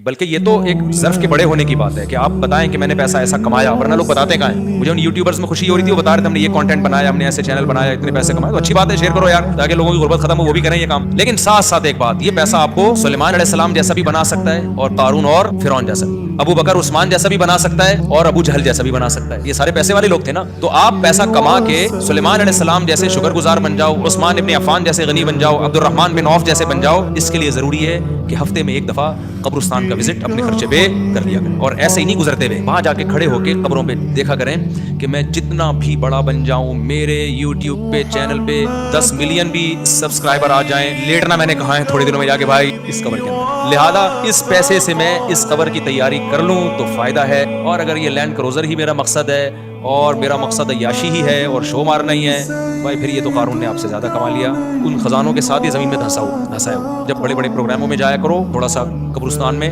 बल्कि ये तो एक ज़र्फ के बड़े होने की बात है कि आप बताएं कि मैंने पैसा ऐसा कमाया, वरना लोग बताते कहाँ हैं। मुझे उन यूट्यूबर्स में खुशी हो रही थी, वो बता रहे थे हमने ये कंटेंट बनाया, हमने ऐसे चैनल बनाया, इतने पैसे कमाए। तो अच्छी बात है, शेयर करो यार, ताकि लोगों की गुर्बत खत्म हो, वो भी करें ये काम। लेकिन साथ साथ एक बात, ये पैसा आपको सुलेमान अलैहिस्सलाम जैसा भी बना सकता है, और कारून और फिरौन जैसा, अबू बकर उस्मान जैसा भी बना सकता है, और अबू जहल जैसा भी बना सकता है। ये सारे पैसे वाले लोग थे ना। तो आप पैसा कमा के सुलेमान अलैहिस्सलाम जैसे शुक्रगुजार बन जाओ, उस्मान इब्न अफ़्फ़ान जैसे गनी बन जाओ, अब्दुर्रहमान बिन औफ जैसे बन जाओ। इसके लिए जरूरी है कि हफ्ते में एक दफा कब्रिस्तान का विजिट अपने खर्चे पे कर लिया करें, और ऐसे ही नहीं गुजरते हुए वहां जाके खड़े होके कब्रों पे देखा करें कि मैं जितना भी बड़ा बन जाऊं, मेरे यूट्यूब पे चैनल पे 10 मिलियन भी सब्सक्राइबर आ जाएं, लेटना मैंने कहा है थोड़ी देरों में जाके भाई इस कब्र के अंदर। लिहाजा इस पैसे से मैं इस कब्र की तैयारी कर लूं तो फायदा है। और अगर ये लैंड क्रूजर ही मेरा मकसद है और मेरा मकसद अय्याशी ही है और शो मारना ही है, भाई फिर ये तो कारून ने आपसे ज्यादा कमा लिया। उन खजानों के साथ ये जमीन में धंसा है। जब बड़े बड़े प्रोग्रामों में जाया करो, थोड़ा सा कब्रिस्तान में